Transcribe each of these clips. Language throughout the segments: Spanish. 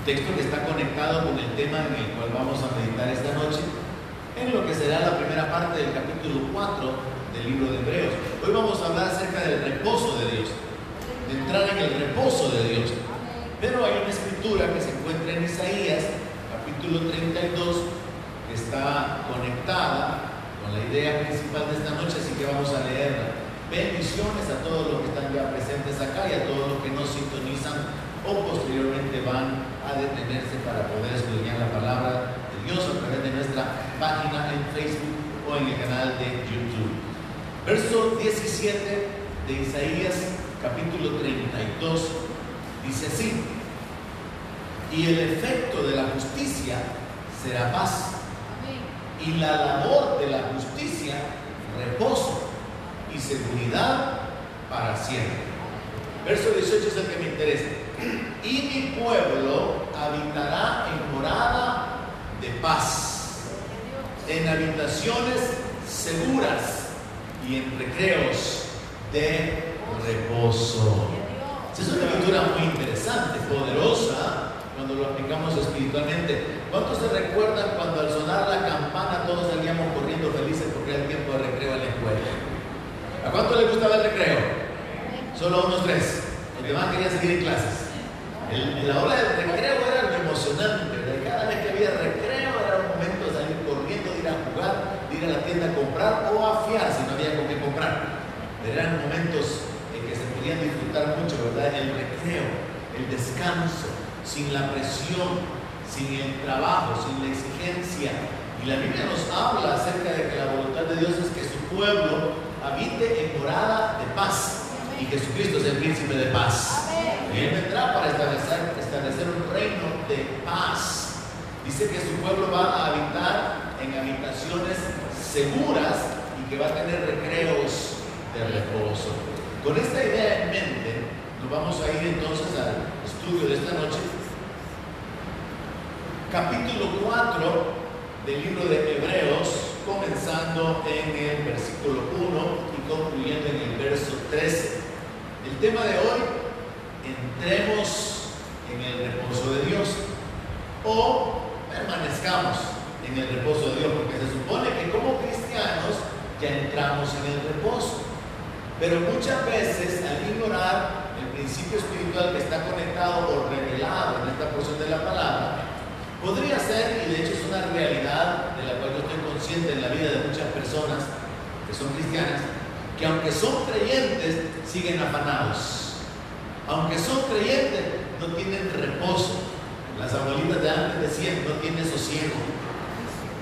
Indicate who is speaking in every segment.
Speaker 1: texto que está conectado con el tema en el cual vamos a meditar esta noche, en lo que será la primera parte del capítulo 4 del libro de Hebreos. Hoy vamos a hablar acerca del reposo de Dios, de entrar en el reposo de Dios. Pero hay una escritura que se encuentra en Isaías, capítulo 32, que está conectada con la idea principal de esta noche, así que vamos a leerla. Bendiciones a todos los que están ya presentes acá y a todos los que nos sintonizan o posteriormente van a detenerse para poder escudriñar la palabra de Dios a través de nuestra página en Facebook o en el canal de YouTube. Verso 17 de Isaías, capítulo 32, dice así: y el efecto de la justicia será paz, y la labor de la justicia reposo y seguridad para siempre. Verso 18 es el que me interesa. Y mi pueblo habitará en morada de paz, en habitaciones seguras y en recreos de reposo. Es una escritura muy interesante, poderosa, cuando lo aplicamos espiritualmente. ¿Cuántos se recuerdan cuando al sonar la campana todos salíamos corriendo felices porque era el tiempo de recreo en la escuela? ¿A cuánto les gustaba el recreo? Solo a unos 3. Los demás querían seguir en clases. La hora del recreo era algo emocionante, ¿verdad? Cada vez que había recreo era un momento de salir corriendo, de ir a jugar, de ir a la tienda a comprar o a fiar si no había con qué comprar. Pero eran momentos en que se podían disfrutar mucho, ¿verdad? El recreo, el descanso, sin la presión, sin el trabajo, sin la exigencia. Y la Biblia nos habla acerca de que la voluntad de Dios es que su pueblo habite en morada de paz. Y Jesucristo es el príncipe de paz. Y Él vendrá para establecer un reino de paz. Dice que su pueblo va a habitar en habitaciones seguras y que va a tener recreos de reposo. Con esta idea en mente, nos vamos a ir entonces al estudio de esta noche. Capítulo 4 del libro de Hebreos, comenzando en el versículo 1 y concluyendo en el verso 13. El tema de hoy: entremos en el reposo de Dios o permanezcamos en el reposo de Dios, porque se supone que como cristianos ya entramos en el reposo, pero muchas veces al ignorar el principio espiritual que está conectado o revelado en esta porción de la palabra, podría ser, y de hecho es una realidad de la cual yo estoy consciente en la vida de muchas personas que son cristianas, que aunque son creyentes, siguen afanados. Aunque son creyentes, no tienen reposo. Las abuelitas de antes decían, no tiene sosiego.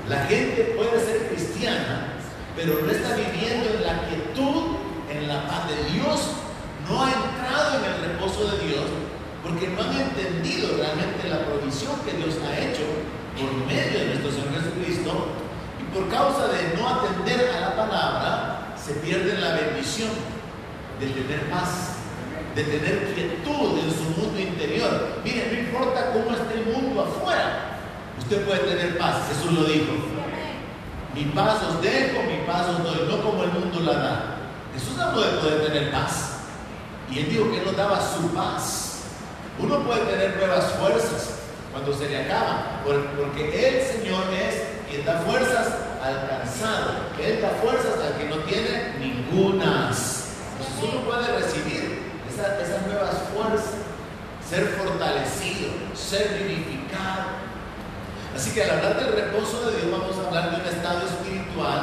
Speaker 1: La gente puede ser cristiana, pero no está viviendo en la quietud, en la paz de Dios. No ha entrado en el reposo de Dios, porque no han entendido realmente la provisión que Dios ha hecho por medio de nuestro Señor Jesucristo, y por causa de no atender a la palabra, se pierde la bendición de tener paz, de tener quietud en su mundo interior. Mire, no importa cómo esté el mundo afuera, usted puede tener paz. Jesús lo dijo: mi paz os dejo, mi paz os doy, no como el mundo la da. Jesús habló de poder tener paz, y Él dijo que Él nos daba su paz. Uno puede tener nuevas fuerzas cuando se le acaba, porque el Señor es quien da fuerzas al cansado. Él da fuerzas al que no tiene ningunas. Entonces uno puede recibir esas nuevas fuerzas, ser fortalecido, ser vivificado. Así que al hablar del reposo de Dios, vamos a hablar de un estado espiritual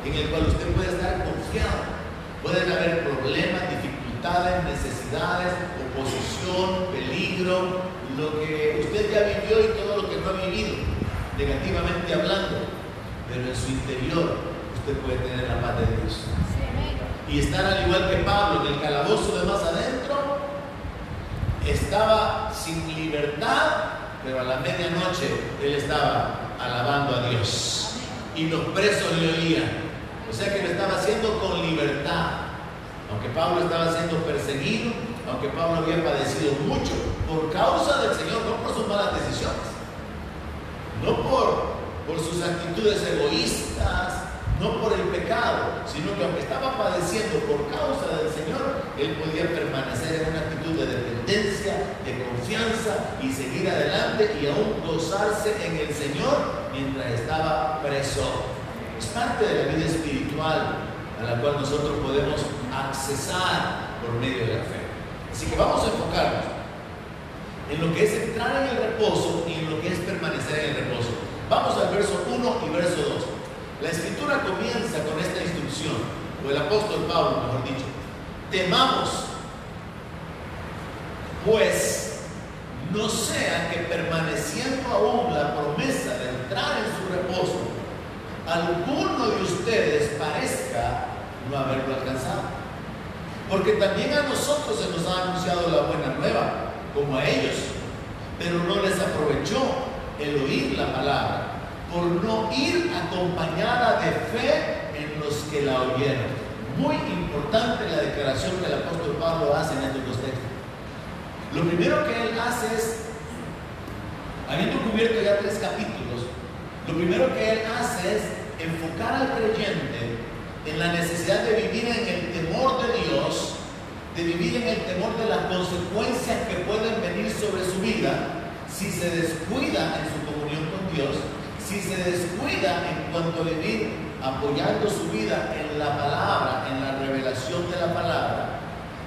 Speaker 1: en el cual usted puede estar confiado. Pueden haber problemas, dificultades, necesidades, oposición, peligro, lo que usted ya vivió y todo lo que no ha vivido, negativamente hablando, pero en su interior usted puede tener la paz de Dios. Y estar al igual que Pablo en el calabozo de más adentro, estaba sin libertad, pero a la medianoche él estaba alabando a Dios y los presos le oían. O sea que lo estaba haciendo con libertad, aunque Pablo estaba siendo perseguido, aunque Pablo había padecido mucho por causa del Señor, no por sus malas decisiones, no por sus actitudes egoístas, no por el pecado, sino que aunque estaba padeciendo por causa del Señor, él podía permanecer en una actitud de dependencia, de confianza y seguir adelante y aún gozarse en el Señor mientras estaba preso. Es parte de la vida espiritual a la cual nosotros podemos accesar por medio de la fe. Así que vamos a enfocarnos en lo que es entrar en el reposo y en lo que es permanecer en el reposo. Vamos al verso 1 y verso 2. La escritura comienza con esta instrucción, o el apóstol Pablo, mejor dicho: temamos, pues no sea que permaneciendo aún la promesa de entrar en su reposo, alguno de ustedes parezca no haberlo alcanzado. Porque también a nosotros se nos ha anunciado la buena nueva, como a ellos, pero no les aprovechó el oír la palabra, por no ir acompañada de fe en los que la oyeron. Muy importante la declaración que el apóstol Pablo hace en estos dos textos. Lo primero que él hace es, habiendo cubierto ya 3 capítulos, lo primero que él hace es enfocar al creyente en la necesidad de vivir en el temor de Dios, de vivir en el temor de las consecuencias que pueden venir sobre su vida si se descuida en su comunión con Dios, si se descuida en cuanto a vivir apoyando su vida en la palabra, en la revelación de la palabra,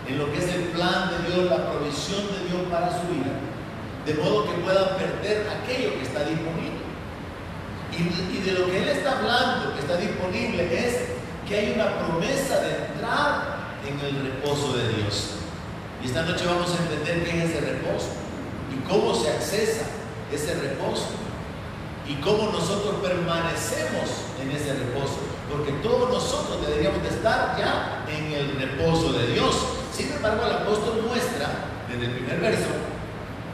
Speaker 1: en lo que es el plan de Dios, la provisión de Dios para su vida, de modo que puedan perder aquello que está disponible. Y de lo que él está hablando, que está disponible, es que hay una promesa de entrar en el reposo de Dios. Y esta noche vamos a entender qué es ese reposo y cómo se accesa ese reposo y cómo nosotros permanecemos en ese reposo, porque todos nosotros deberíamos de estar ya en el reposo de Dios. Sin embargo, el apóstol muestra desde el primer verso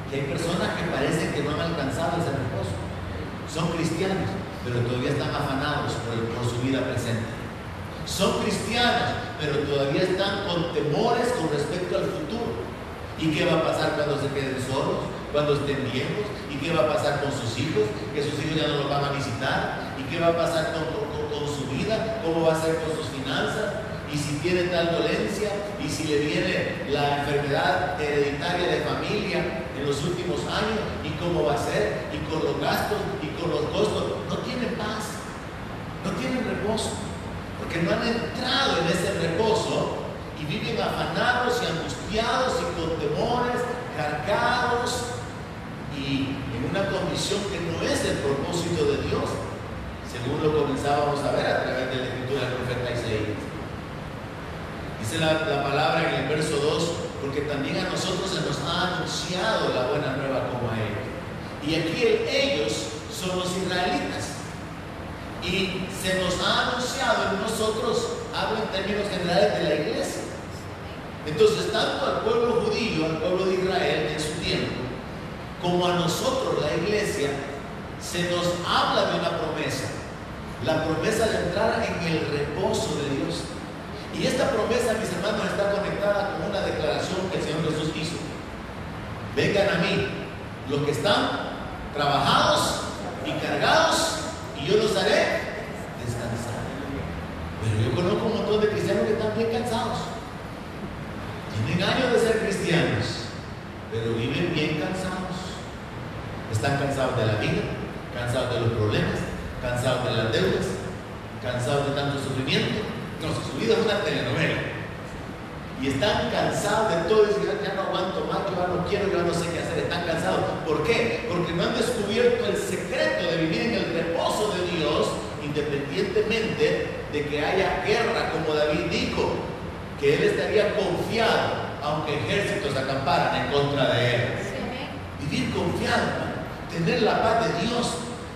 Speaker 1: que hay personas que parecen que no han alcanzado ese reposo. Son cristianos, pero todavía están afanados por su vida presente. Son cristianos, pero todavía están con temores con respecto al futuro. ¿Y qué va a pasar cuando se queden solos? Cuando estén viejos. ¿Y qué va a pasar con sus hijos? Que sus hijos ya no los van a visitar. ¿Y qué va a pasar con su vida? ¿Cómo va a ser con sus finanzas? Y si tiene tal dolencia, y si le viene la enfermedad hereditaria de familia en los últimos años, y cómo va a ser, y con los gastos, y con los costos, no tienen paz, no tienen reposo, porque no han entrado en ese reposo y viven afanados y angustiados y con temores, cargados y en una condición que no es el propósito de Dios, según lo comenzábamos a ver a través de la escritura del profeta Isaías. Dice la palabra en el verso 2, porque también a nosotros se nos ha anunciado la buena nueva como a ellos. Y aquí ellos son los israelitas. Y se nos ha anunciado en nosotros, hablo en términos generales de la iglesia. Entonces, tanto al pueblo judío, al pueblo de Israel en su tiempo, como a nosotros, la iglesia, se nos habla de una promesa. La promesa de entrar en el reposo de Dios. Y esta promesa, mis hermanos, está conectada con una declaración que el Señor Jesús hizo. Vengan a mí, los que están trabajados y cargados, y yo los haré descansar. Pero yo conozco un montón de cristianos que están bien cansados. Tienen años de ser cristianos, pero viven bien cansados. Están cansados de la vida, cansados de los problemas, cansados de las deudas, cansados de tanto sufrimiento. No, su vida es una telenovela. Y están cansados de todo. Y dicen, ya no aguanto más, yo ya no quiero, yo ya no sé qué hacer. Están cansados. ¿Por qué? Porque no han descubierto el secreto de vivir en el reposo de Dios, independientemente de que haya guerra, como David dijo, que él estaría confiado, aunque ejércitos acamparan en contra de él. Vivir confiado, tener la paz de Dios,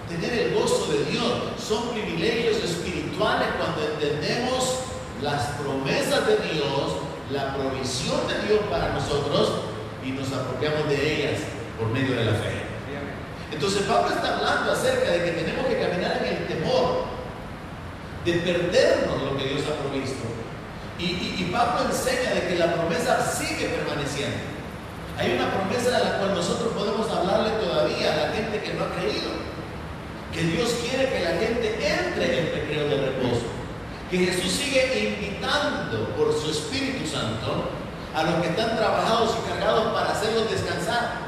Speaker 1: tener el gozo de Dios, son privilegios espirituales cuando entendemos las promesas de Dios, la provisión de Dios para nosotros y nos apropiamos de ellas por medio de la fe. Entonces Pablo está hablando acerca de que tenemos que caminar en el temor de perdernos lo que Dios ha provisto. Y Pablo enseña de que la promesa sigue permaneciendo. Hay una promesa de la cual nosotros podemos hablarle todavía a la gente que no ha creído. Que Dios quiere que la gente entre en el periodo de reposo. que Jesús sigue invitando por su Espíritu Santo a los que están trabajados y cargados para hacerlos descansar.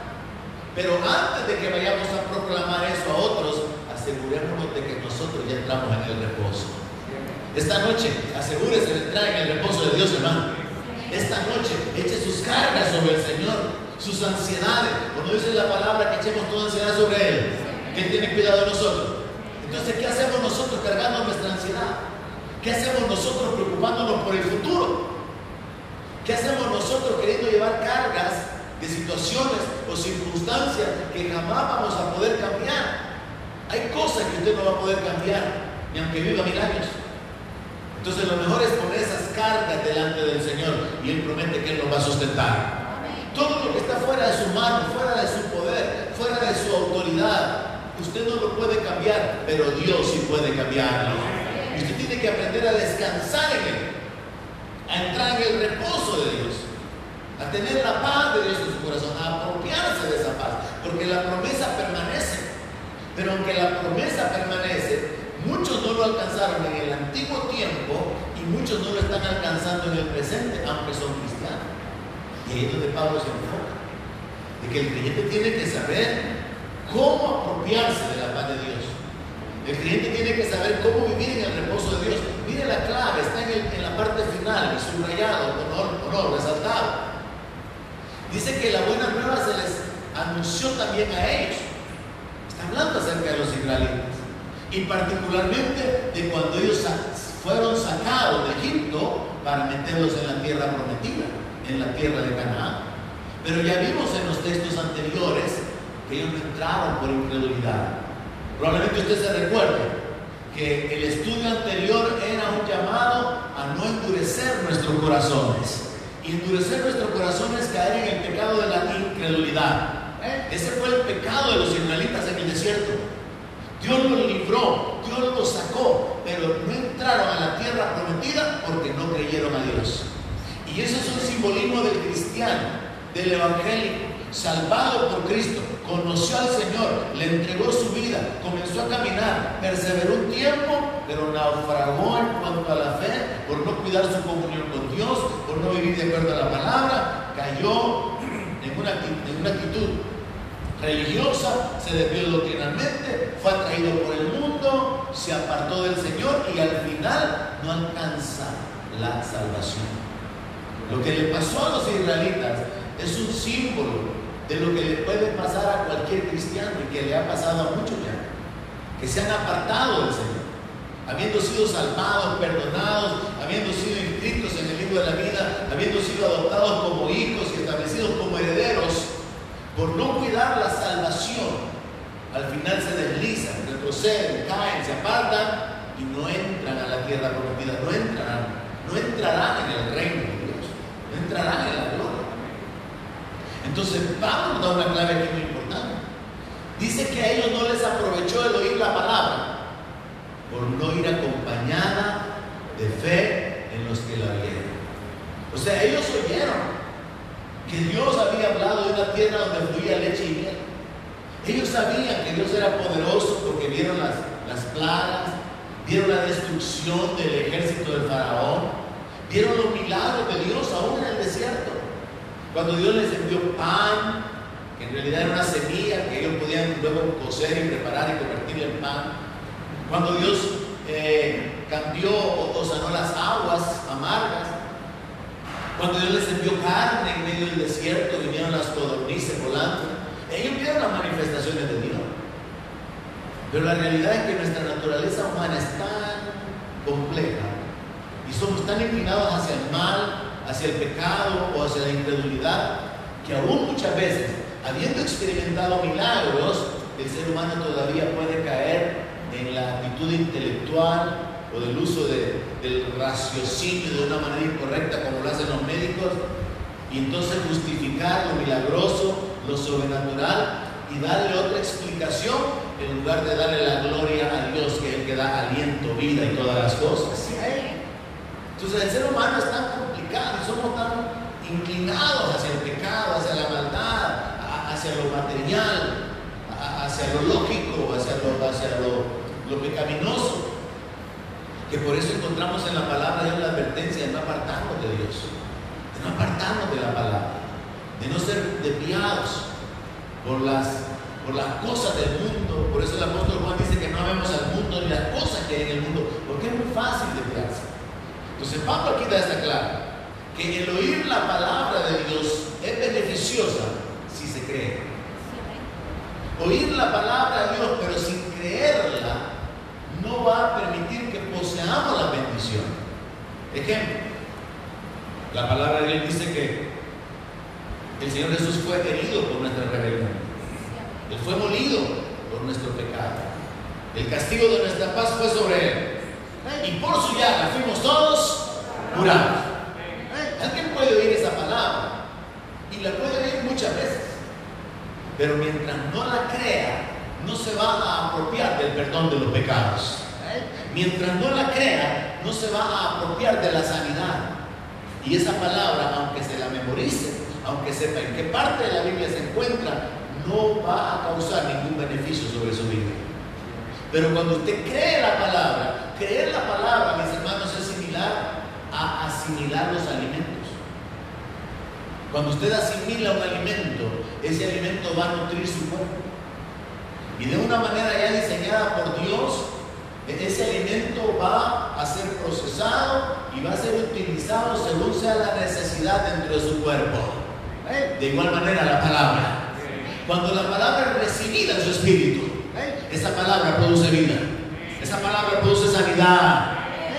Speaker 1: Pero antes de que vayamos a proclamar eso a otros, asegurémonos de que nosotros ya entramos en el reposo. Esta noche, asegúrese de entrar en el reposo de Dios, hermano. Esta noche, eche sus cargas sobre el Señor, sus ansiedades. Cuando dice la palabra que echemos toda ansiedad sobre Él, que Él tiene cuidado de nosotros. Entonces, ¿qué hacemos nosotros cargando nuestra ansiedad? ¿Qué hacemos nosotros preocupándonos por el futuro? ¿Qué hacemos nosotros queriendo llevar cargas de situaciones o circunstancias que jamás vamos a poder cambiar? Hay cosas que usted no va a poder cambiar, ni aunque viva 1000 años. Entonces lo mejor es poner esas cargas delante del Señor y Él promete que Él nos va a sustentar. Todo lo que está fuera de su mano, fuera de su poder, fuera de su autoridad, usted no lo puede cambiar, pero Dios sí puede cambiarlo. Y usted tiene que aprender a descansar en Él, a entrar en el reposo de Dios, a tener la paz de Dios en su corazón, a apropiarse de esa paz, porque la promesa permanece. Pero aunque la promesa permanece, muchos no lo alcanzaron en el antiguo tiempo y muchos no lo están alcanzando en el presente, aunque son cristianos. Y ahí es donde Pablo se enfoca, de que el creyente tiene que saber cómo apropiarse de la paz de Dios. El creyente tiene que saber cómo vivir en el reposo de Dios. Mire la clave, está en la parte final, subrayado, honor, resaltado. Dice que la buena nueva se les anunció también a ellos. Está hablando acerca de los israelitas. Y particularmente de cuando ellos fueron sacados de Egipto para meterlos en la tierra prometida, en la tierra de Canaán. Pero ya vimos en los textos anteriores que ellos no entraron por incredulidad. Probablemente usted se recuerde que el estudio anterior era un llamado a no endurecer nuestros corazones. Y endurecer nuestros corazones es caer en el pecado de la incredulidad. Ese fue el pecado de los israelitas en el desierto. Dios los libró, Dios los sacó, pero no entraron a la tierra prometida porque no creyeron a Dios. Y eso es un simbolismo del cristiano, del evangélico, salvado por Cristo, conoció al Señor, le entregó su vida, comenzó a caminar, perseveró un tiempo, pero naufragó en cuanto a la fe, por no cuidar su comunión con Dios, por no vivir de acuerdo a la palabra, cayó en una actitud religiosa, se desvió doctrinalmente, fue atraído por el mundo, se apartó del Señor y al final no alcanza la salvación. Lo que le pasó a los israelitas es un símbolo de lo que le puede pasar a cualquier cristiano y que le ha pasado a muchos ya, que se han apartado del Señor, habiendo sido salvados, perdonados, habiendo sido inscritos en el libro de la vida, habiendo sido adoptados como hijos y establecidos como herederos. Por no cuidar la salvación, al final se deslizan, retroceden, caen, se apartan y no entran a la tierra prometida, no entrarán en el reino de Dios, no entrarán en la gloria. Entonces Pablo nos da una clave aquí muy importante. Dice que a ellos no les aprovechó el oír la palabra por no ir acompañada de fe en los que la oyeron. O sea, ellos oyeron que Dios había hablado de una tierra donde fluía leche y miel. Ellos sabían que Dios era poderoso porque vieron las plagas, vieron la destrucción del ejército del faraón, vieron los milagros de Dios aún en el desierto. Cuando Dios les envió pan, que en realidad era una semilla que ellos podían luego cocer y preparar y convertir en pan. Cuando Dios cambió o sanó las aguas amargas. Cuando Dios les envió carne en medio del desierto, vinieron las codornices volando. Ellos vieron las manifestaciones de Dios. Pero la realidad es que nuestra naturaleza humana es tan compleja y somos tan inclinados hacia el mal, hacia el pecado o hacia la incredulidad, que aún muchas veces, habiendo experimentado milagros, el ser humano todavía puede caer en la actitud intelectual o del uso del raciocinio de una manera incorrecta, como lo hacen los médicos, y entonces justificar lo milagroso, lo sobrenatural, y darle otra explicación en lugar de darle la gloria a Dios, que es el que da aliento, vida y todas las cosas. Entonces el ser humano es tan complicado y somos tan inclinados hacia el pecado, hacia la maldad, hacia lo material, hacia lo lógico, hacia lo pecaminoso. Que por eso encontramos en la palabra de Dios la advertencia de no apartarnos de Dios, de no apartarnos de la palabra, de no ser desviados por las cosas del mundo. Por eso el apóstol Juan dice que no vemos al mundo ni las cosas que hay en el mundo, porque es muy fácil desviarse. Entonces Pablo aquí da esta clara, que el oír la palabra de Dios es beneficiosa si se cree. Oír la palabra de Dios pero sin creerla no va a permitir que poseamos la bendición. Ejemplo, la palabra de Dios dice que el Señor Jesús fue herido por nuestra rebelión. Él fue molido por nuestro pecado. El castigo de nuestra paz fue sobre Él. Y por su llaga fuimos todos curados. Alguien puede oír esa palabra y la puede oír muchas veces, pero mientras no la crea, no se va a apropiar del perdón de los pecados. Mientras no la crea, no se va a apropiar de la sanidad. Y esa palabra, aunque se la memorice, aunque sepa en qué parte de la Biblia se encuentra, no va a causar ningún beneficio sobre su vida. Pero cuando usted cree la palabra, creer la palabra, mis hermanos, es similar a asimilar los alimentos. Cuando usted asimila un alimento, ese alimento va a nutrir su cuerpo. Y de una manera ya diseñada por Dios, ese alimento va a ser procesado y va a ser utilizado según sea la necesidad dentro de su cuerpo. De igual manera la palabra. Cuando la palabra es recibida en su espíritu, esa palabra produce vida. Esa palabra produce sanidad.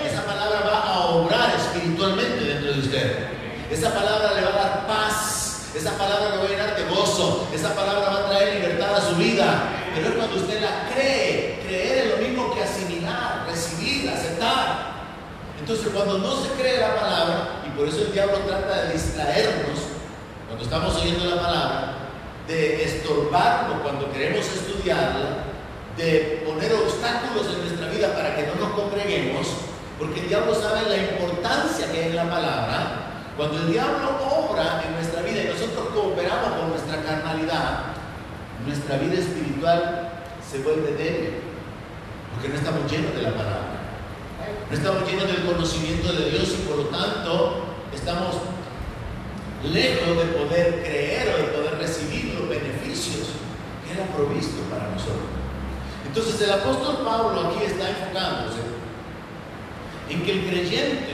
Speaker 1: Esa palabra va a obrar espiritualmente dentro de usted. Esa palabra le va a dar paz. Esa palabra le va a llenar de gozo. Esa palabra va a traer libertad a su vida. Pero es cuando usted la cree. Creer es lo mismo que asimilar, recibir, aceptar. Entonces cuando no se cree la palabra, y por eso el diablo trata de distraernos cuando estamos oyendo la palabra, de estorbarnos cuando queremos estudiarla, de poner obstáculos en nuestra vida para que no nos congreguemos, porque el diablo sabe la importancia que hay en la palabra. Cuando el diablo obra en nuestra vida y nosotros cooperamos con nuestra carnalidad, nuestra vida espiritual se vuelve débil, porque no estamos llenos de la palabra, no estamos llenos del conocimiento de Dios y por lo tanto estamos lejos de poder creer o de poder recibir los beneficios que Él ha provisto para nosotros. Entonces el apóstol Pablo aquí está enfocándose en que el creyente,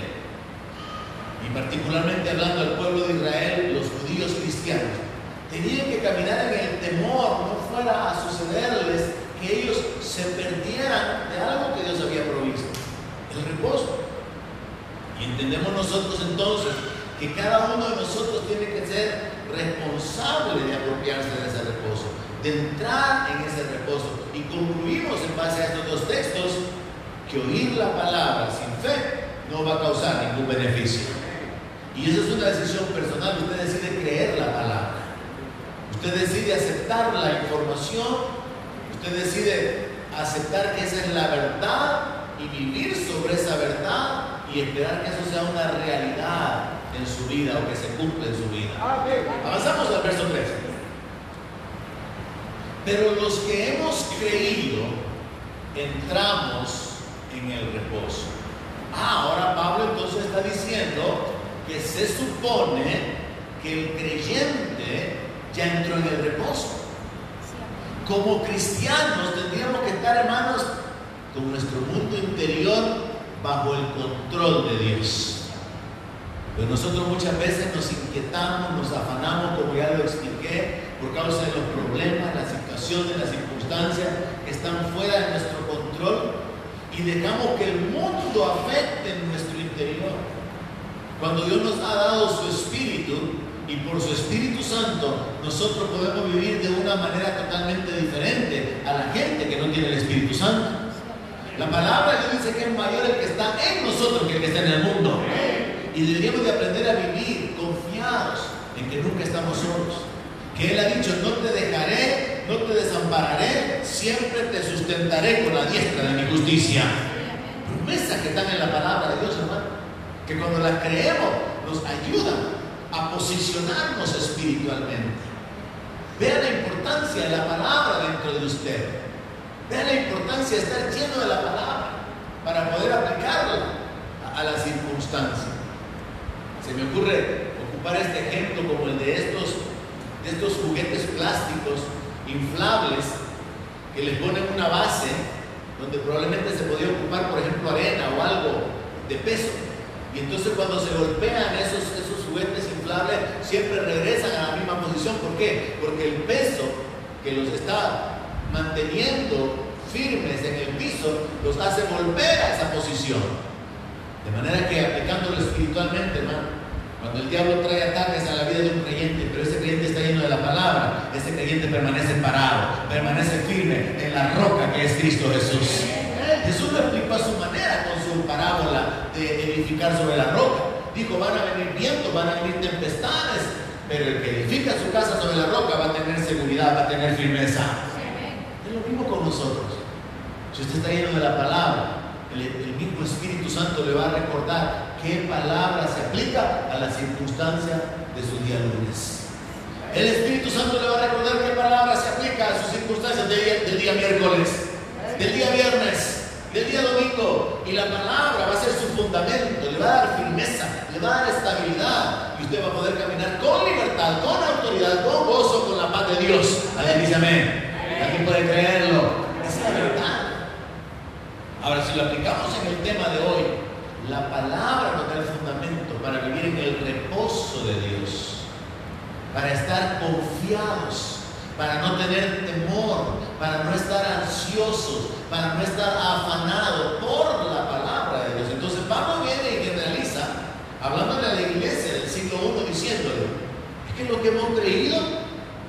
Speaker 1: y particularmente hablando del pueblo de Israel, los judíos cristianos, tenían que caminar en el temor, no fuera a sucederles que ellos se perdieran de algo que Dios había provisto, el reposo. Y entendemos nosotros entonces que cada uno de nosotros tiene que ser responsable de apropiarse de ese reposo, de entrar en ese reposo. Y concluimos en base a estos dos textos que oír la palabra sin fe no va a causar ningún beneficio. Y eso es una decisión personal. Usted decide creer la palabra, usted decide aceptar la información, usted decide aceptar que esa es la verdad y vivir sobre esa verdad y esperar que eso sea una realidad en su vida o que se cumpla en su vida. Avanzamos al verso 3. Pero los que hemos creído entramos en el reposo. Ahora Pablo entonces está diciendo que se supone que el creyente ya entró en el reposo. Como cristianos tendríamos que estar, hermanos, con nuestro mundo interior bajo el control de Dios. Pero nosotros muchas veces nos inquietamos, nos afanamos, como ya lo expliqué, por causa de los problemas, las situaciones, las circunstancias que están fuera de nuestro control y dejamos que el mundo afecte nuestro interior. Cuando Dios nos ha dado su Espíritu y por su Espíritu Santo nosotros podemos vivir de una manera totalmente diferente a la gente que no tiene el Espíritu Santo. La palabra de Dios dice que es mayor el que está en nosotros que el que está en el mundo. Y deberíamos de aprender a vivir confiados en que nunca estamos solos. Que Él ha dicho, no te dejaré, no te desampararé, siempre te sustentaré con la diestra de mi justicia. Promesas que están en la palabra de Dios, hermano, que cuando las creemos nos ayudan a posicionarnos espiritualmente. Vea la importancia de la palabra dentro de usted. Vea la importancia de estar lleno de la palabra. para poder aplicarla a la circunstancia. Se me ocurre ocupar este ejemplo como el de estos juguetes plásticos inflables que les ponen una base donde probablemente se podía ocupar, por ejemplo, arena o algo de peso. Y entonces cuando se golpean esos juguetes inflables, siempre regresan a la misma posición. ¿Por qué? Porque el peso que los está manteniendo firmes en el piso los hace volver a esa posición. De manera que aplicándolo espiritualmente, hermano, cuando el diablo trae ataques a la vida de un creyente, pero ese creyente está lleno de la palabra, ese creyente permanece parado, permanece firme en la roca que es Cristo Jesús. Jesús lo explicó a su manera con su parábola de edificar sobre la roca. Dijo, van a venir vientos, van a venir tempestades, pero el que edifica su casa sobre la roca va a tener seguridad, va a tener firmeza. Es lo mismo con nosotros. Si usted está lleno de la palabra, el mismo Espíritu Santo le va a recordar qué palabra se aplica a la circunstancia de su día lunes. El Espíritu Santo le va a recordar qué palabra se aplica a sus circunstancias del día miércoles, del día viernes, del día domingo. Y la palabra va a ser su fundamento, le va a dar firmeza, le va a dar estabilidad. Y usted va a poder caminar con libertad, con autoridad, con gozo, con la paz de Dios. Alguien dice amén. ¿Alguien puede creerlo? Esa es la verdad. Ahora, si lo aplicamos en el tema de hoy, la palabra nos da el fundamento para vivir en el reposo de Dios, para estar confiados, para no tener temor, para no estar ansiosos, para no estar afanados por la palabra de Dios. Entonces Pablo viene y generaliza, hablándole a la iglesia del siglo I, diciéndole, es que lo que hemos creído,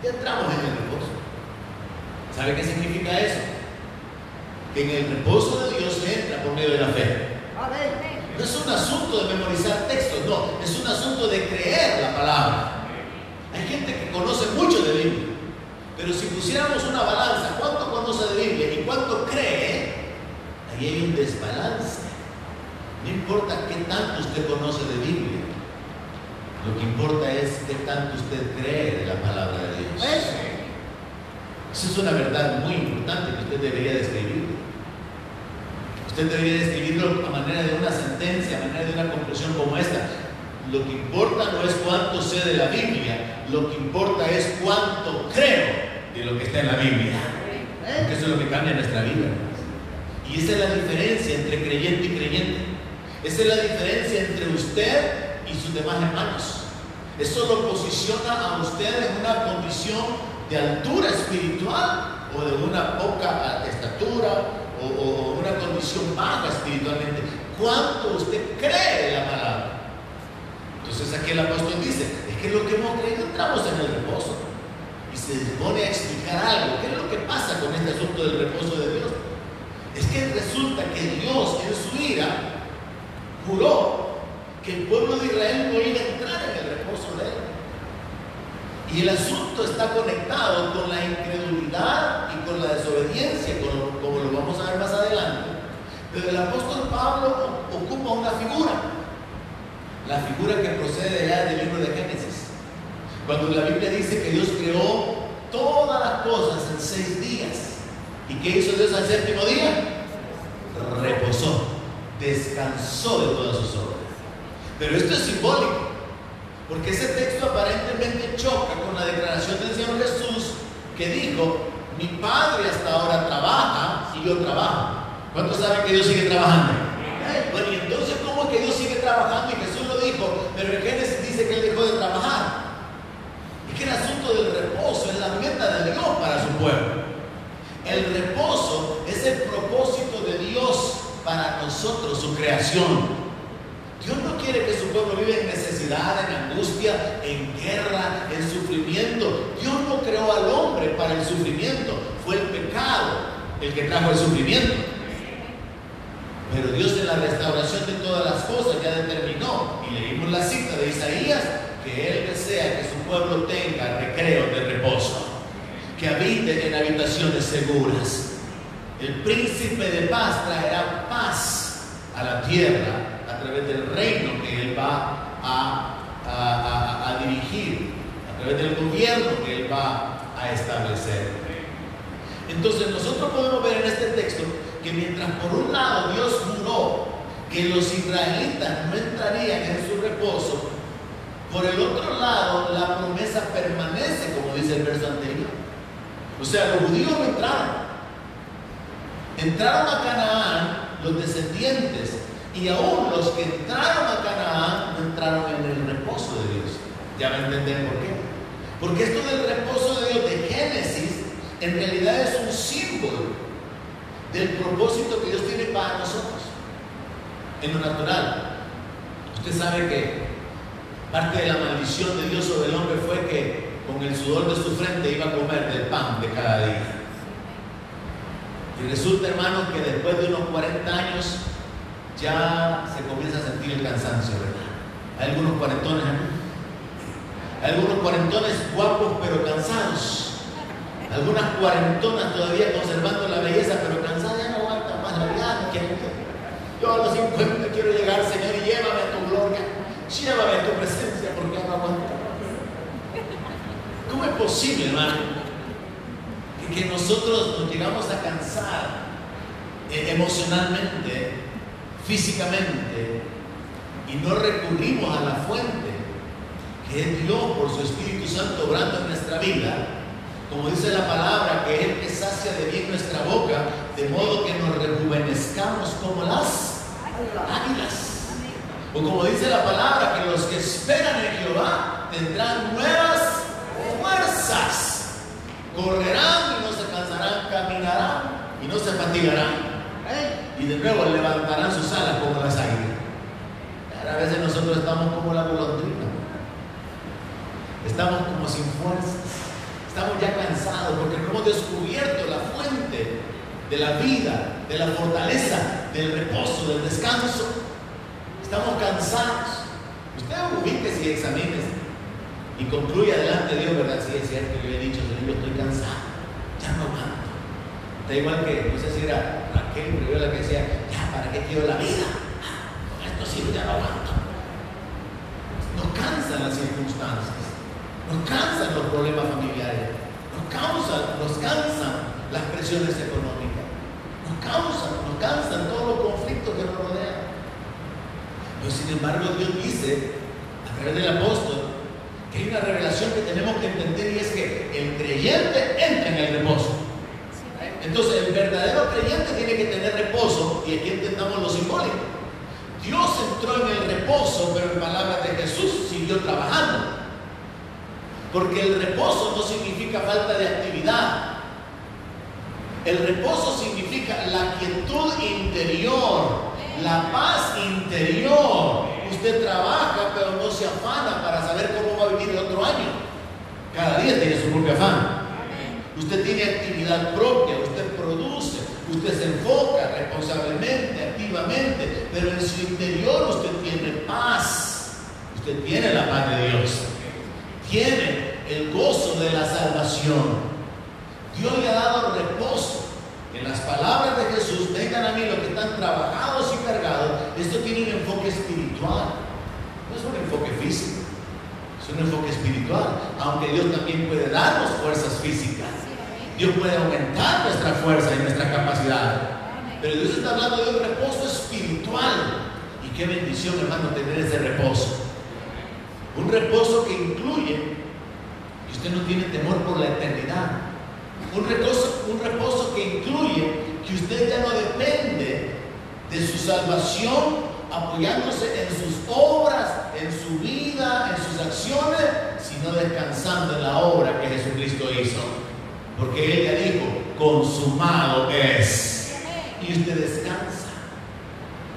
Speaker 1: ya entramos en el reposo. ¿Sabe qué significa eso? Que en el reposo de Dios se entra por medio de la fe. No es un asunto de memorizar textos, no, es un asunto de creer la palabra. Hay gente que conoce mucho de Biblia, pero si pusiéramos una balanza, ¿cuánto conoce de Biblia y cuánto cree? Ahí hay un desbalance. No importa qué tanto usted conoce de Biblia, lo que importa es qué tanto usted cree de la palabra de Dios. Esa es una verdad muy importante que usted debería describir. Usted debería describirlo a manera de una sentencia, a manera de una conclusión como esta. Lo que importa no es cuánto sé de la Biblia, lo que importa es cuánto creo de lo que está en la Biblia. Porque eso es lo que cambia nuestra vida. Y esa es la diferencia entre creyente y creyente. Esa es la diferencia entre usted y sus demás hermanos. Eso lo posiciona a usted en una condición de altura espiritual o de una poca estatura o una condición baja espiritualmente. ¿Cuánto usted cree de la palabra? Entonces aquí el apóstol dice, es que lo que hemos creído entramos en el reposo. Y se pone a explicar algo. ¿Qué es lo que pasa con este asunto del reposo de Dios? Es que resulta que Dios en su ira juró que el pueblo de Israel no iba a entrar en el reposo de él. Y el asunto está conectado con la incredulidad y con la desobediencia, como lo vamos a ver más adelante. Pero el apóstol Pablo ocupa una figura, la figura que procede ya del libro de Génesis, cuando la Biblia dice que Dios creó todas las cosas en 6 días. ¿Y qué hizo Dios al 7º día? Reposó, descansó de todas sus obras. Pero esto es simbólico, porque ese texto aparentemente choca con la declaración del Señor Jesús, que dijo, mi Padre hasta ahora trabaja y yo trabajo. ¿Cuántos saben que Dios sigue trabajando? Bueno, y entonces, ¿cómo es que Dios sigue trabajando? Y Jesús lo dijo, pero en Génesis dice que Él dejó de trabajar. Es que el asunto del reposo es la meta de Dios para su pueblo. El reposo es el propósito de Dios para nosotros, su creación. Dios no quiere que su pueblo viva en necesidad, en angustia, en guerra, en sufrimiento. Dios no creó al hombre para el sufrimiento. Fue el pecado el que trajo el sufrimiento. Pero Dios en la restauración de todas las cosas ya determinó, y leímos la cita de Isaías, que Él desea que su pueblo tenga recreo de reposo, que habite en habitaciones seguras. El príncipe de paz traerá paz a la tierra a través del reino que Él va a dirigir, a través del gobierno que Él va a establecer. Entonces nosotros podemos ver en este texto que mientras por un lado Dios juró que los israelitas no entrarían en su reposo, por el otro lado la promesa permanece, como dice el verso anterior. O sea, los judíos no entraron. Entraron a Canaán los descendientes, y aún los que entraron a Canaán no entraron en el reposo de Dios. Ya van a entender por qué. Porque esto del reposo de Dios de Génesis en realidad es un símbolo del propósito que Dios tiene para nosotros en lo natural. Usted sabe que parte de la maldición de Dios sobre el hombre fue que con el sudor de su frente iba a comer del pan de cada día. Y resulta, hermano, que después de unos 40 años ya se comienza a sentir el cansancio, ¿verdad? Hay algunos cuarentones, ¿no? Hay algunos cuarentones guapos pero cansados. Algunas cuarentonas todavía conservando la belleza pero cansadas, ya no aguantan más la vida, no quieren. Yo a los 50 quiero llegar, Señor, y llévame a tu gloria, llévame a tu presencia, porque ya no aguanto. ¿Cómo es posible, hermano, que nosotros nos llegamos a cansar emocionalmente, físicamente, y no recurrimos a la fuente, que es Dios por su Espíritu Santo obrando en nuestra vida? Como dice la palabra, que es el que sacia de bien nuestra boca, de modo que nos rejuvenezcamos como las águilas. O como dice la palabra, que los que esperan en Jehová tendrán nuevas fuerzas. Correrán y no se cansarán, caminarán y no se fatigarán. Y de nuevo levantarán sus alas como las águilas. A veces nosotros estamos como la golondrina. Estamos como sin fuerzas. Estamos ya cansados porque no hemos descubierto la fuente de la vida, de la fortaleza, del reposo, del descanso. Estamos cansados. Usted ubíquese y examínese y concluya delante de Dios, ¿verdad? Sí, es cierto, yo he dicho, Señor, yo estoy cansado, ya no aguanto. Está igual que, no sé si era Raquel, pero yo la que decía, ya, ¿para qué quiero la vida? Con esto sí, ya no aguanto. Nos cansan las circunstancias. Nos cansan los problemas familiares, nos cansan las presiones económicas, nos cansan todos los conflictos que nos rodean. Pero sin embargo Dios dice, a través del apóstol, que hay una revelación que tenemos que entender, y es que el creyente entra en el reposo. Entonces el verdadero creyente tiene que tener reposo, y aquí entendamos lo simbólico. Dios entró en el reposo, pero en palabras de Jesús siguió trabajando. Porque el reposo no significa falta de actividad. El reposo significa la quietud interior, la paz interior. Usted trabaja, pero no se afana para saber cómo va a vivir el otro año. Cada día tiene su propio afán. Usted tiene actividad propia, usted produce, usted se enfoca responsablemente, activamente, pero en su interior usted tiene paz. Usted tiene la paz de Dios. Tiene el gozo de la salvación. Dios le ha dado reposo. En las palabras de Jesús, vengan a mí los que están trabajados y cargados. Esto tiene un enfoque espiritual. No es un enfoque físico, es un enfoque espiritual. Aunque Dios también puede darnos fuerzas físicas. Dios puede aumentar nuestra fuerza y nuestra capacidad. Pero Dios está hablando de un reposo espiritual. Y qué bendición, hermano, tener ese reposo. Un reposo que incluye que usted no tiene temor por la eternidad. Un reposo que incluye que usted ya no depende de su salvación apoyándose en sus obras, en su vida, en sus acciones, sino descansando en la obra que Jesucristo hizo. Porque Él ya dijo, consumado es. Y usted descansa.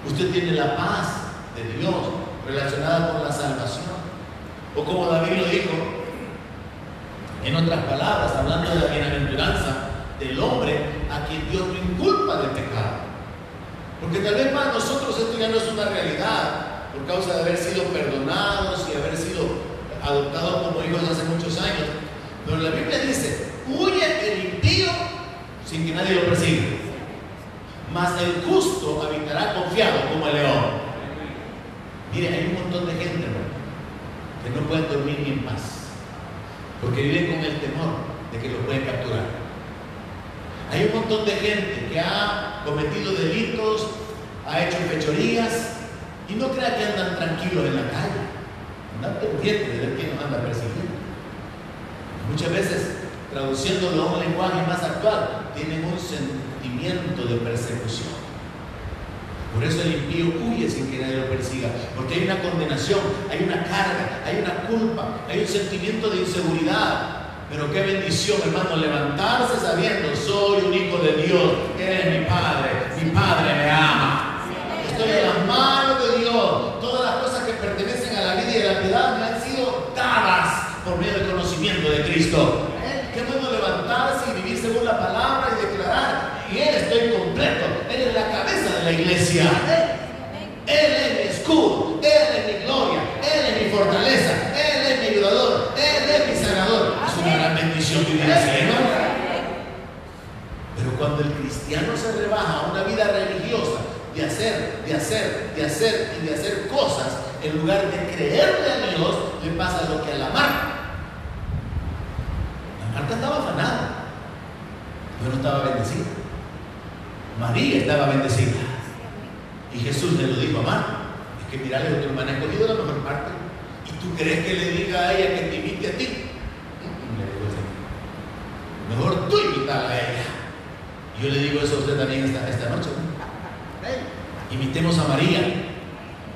Speaker 1: Usted tiene la paz de Dios relacionada con la salvación. O como David lo dijo, en otras palabras, hablando de la bienaventuranza del hombre a quien Dios no inculpa del pecado. Porque tal vez para nosotros esto ya no es una realidad, por causa de haber sido perdonados y haber sido adoptados como hijos hace muchos años. Pero la Biblia dice, huye el impío sin que nadie lo persiga, mas el justo habitará confiado como el león. Mire, hay un montón de gente, ¿no?, que no pueden dormir ni en paz, porque viven con el temor de que los pueden capturar. Hay un montón de gente que ha cometido delitos, ha hecho fechorías, y no crea que andan tranquilos en la calle. Andan pendientes de ver quién nos anda persiguiendo. Muchas veces, traduciéndolo a un lenguaje más actual, tienen un sentimiento de persecución. Por eso el impío huye sin que nadie lo persiga, porque hay una condenación, hay una carga, hay una culpa, hay un sentimiento de inseguridad. Pero qué bendición, hermano, levantarse sabiendo: soy un hijo de Dios, Él es mi Padre me ama. Estoy en las manos de Dios. Todas las cosas que pertenecen a la vida y a la piedad me han sido dadas por medio del conocimiento de Cristo. Qué bueno levantarse y vivir según la palabra y declarar: y Él estoy completo, Él es la cabeza de la iglesia, Él es mi escudo, Él es mi gloria, Él es mi fortaleza, Él es mi ayudador, Él es mi sanador. Es una gran bendición vivir así, hermano. Pero cuando el cristiano se rebaja a una vida religiosa de hacer cosas en lugar de creerle a Dios, le pasa lo que a la Marta. La Marta estaba afanada, pero no estaba bendecida. María estaba bendecida. Y Jesús le lo dijo a Marta: es que mira, tu hermana ha escogido la mejor parte. ¿Y tú crees que le diga a ella que te invite a ti? Le digo así: mejor tú invítala a ella. Yo le digo eso a usted también esta noche, ¿no? Imitemos a María,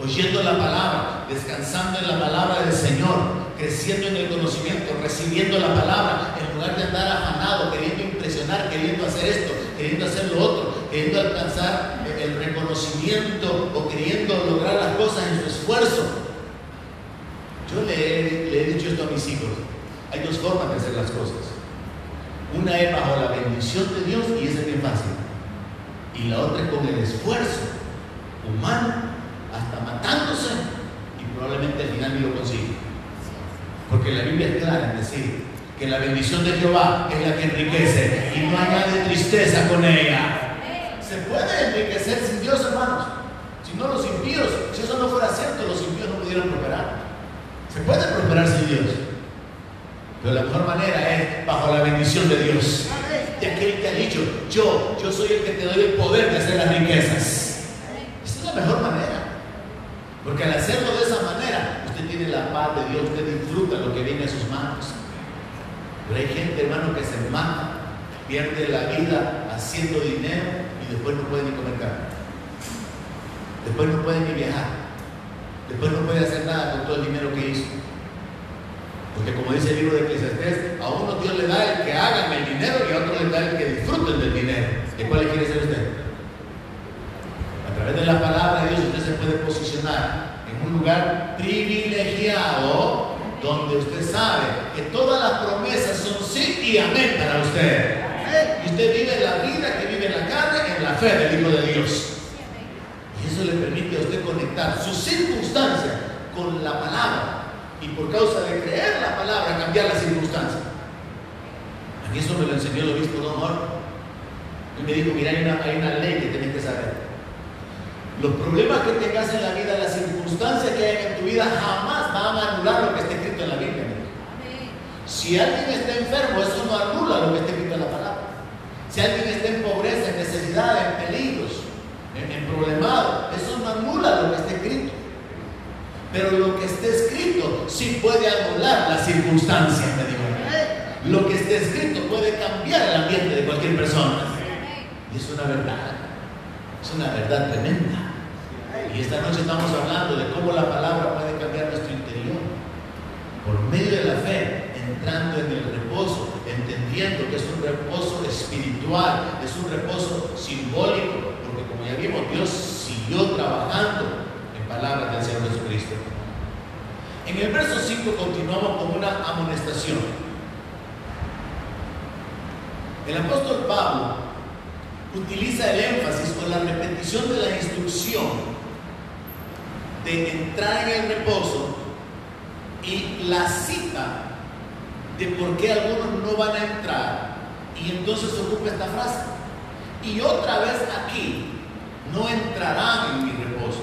Speaker 1: oyendo la palabra, descansando en la palabra del Señor, creciendo en el conocimiento, recibiendo la palabra, en lugar de andar afanado, queriendo impresionar, queriendo hacer esto, queriendo hacer lo otro, queriendo alcanzar el reconocimiento o queriendo lograr las cosas en su esfuerzo. Yo le he dicho esto a mis hijos: hay dos formas de hacer las cosas. Una es bajo la bendición de Dios, y esa es bien fácil. Y la otra es con el esfuerzo humano, hasta matándose, y probablemente al final ni lo consigue. Porque la Biblia es clara en decir que la bendición de Jehová es la que enriquece, y no hay nada de tristeza con ella. Se puede enriquecer sin Dios, hermanos. Si no, los impíos, si eso no fuera cierto, los impíos no pudieran prosperar. Se puede prosperar sin Dios, pero la mejor manera es bajo la bendición de Dios, de aquel que ha dicho: yo soy el que te doy el poder de hacer las riquezas. Esa es la mejor manera, porque al hacerlo de esa manera, usted tiene la paz de Dios, usted disfruta lo que viene a sus manos. Pero hay gente, hermano, que se mata, pierde la vida haciendo dinero y después no puede ni comer carne, después no puede ni viajar, después no puede hacer nada con todo el dinero que hizo. Porque como dice el libro de Eclesiastés, a uno Dios le da el que hagan el dinero y a otro le da el que disfruten del dinero. ¿De cuál le quiere ser usted? A través de la palabra de Dios usted se puede posicionar en un lugar privilegiado, donde usted sabe que todas las promesas son sí y amén para usted. Y usted vive la vida que vive en la carne, en la fe del Hijo de Dios. Y eso le permite a usted conectar su circunstancia con la palabra. Y por causa de creer la palabra, cambiar la circunstancia. A mí eso me lo enseñó el obispo Don Jorge. Él me dijo: mira, hay una ley que tienes que saber. Los problemas que tengas en la vida, las circunstancias que hay en tu vida, jamás van a anular lo que está escrito en la Biblia. Si alguien está enfermo, eso no anula lo que está escrito en la palabra. Si alguien está en pobreza, en necesidad, en peligros, en problemado, eso no anula lo que está escrito. Pero lo que está escrito sí puede anular las circunstancias, me dijo. Lo que está escrito puede cambiar el ambiente de cualquier persona. Y es una verdad tremenda. Y esta noche estamos hablando de cómo la palabra puede cambiar nuestro interior. Por medio de la fe, entrando en el reposo, entendiendo que es un reposo espiritual, es un reposo simbólico, porque como ya vimos, Dios siguió trabajando en palabras del Señor Jesucristo. En el verso 5 continuamos con una amonestación. El apóstol Pablo utiliza el énfasis con la repetición de la instrucción de entrar en el reposo y la cita de por qué algunos no van a entrar, y entonces ocupa esta frase: y otra vez aquí no entrarán en mi reposo.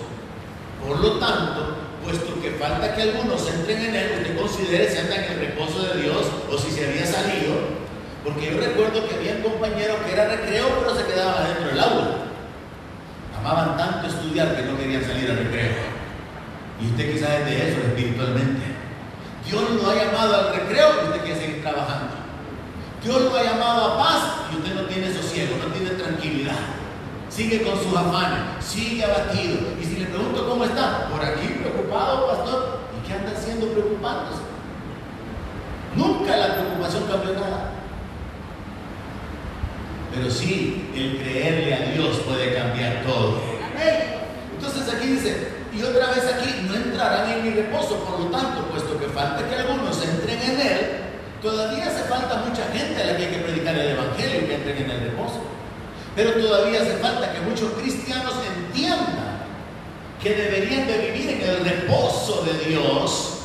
Speaker 1: Por lo tanto, puesto que falta que algunos entren en él, usted considere si anda en el reposo de Dios o si se había salido, Porque yo recuerdo que había compañeros que era recreo, pero se quedaban adentro del aula. Amaban tanto estudiar que no querían salir al recreo. Y usted quizás es de eso espiritualmente. Dios lo ha llamado al recreo y usted quiere seguir trabajando. Dios lo ha llamado a paz y usted no tiene sosiego, no tiene tranquilidad. Sigue con sus afanes, sigue abatido. Y si le pregunto cómo está, por aquí preocupado, pastor. ¿Y qué anda haciendo preocupándose? Nunca la preocupación cambió nada. Pero sí, el creerle a Dios puede cambiar todo. Entonces aquí dice, y otra vez aquí, no entrarán en mi reposo. Por lo tanto, puesto que falta que algunos entren en él, todavía hace falta mucha gente a la que hay que predicar el evangelio y que entren en el reposo. Pero todavía hace falta que muchos cristianos entiendan que deberían de vivir en el reposo de Dios.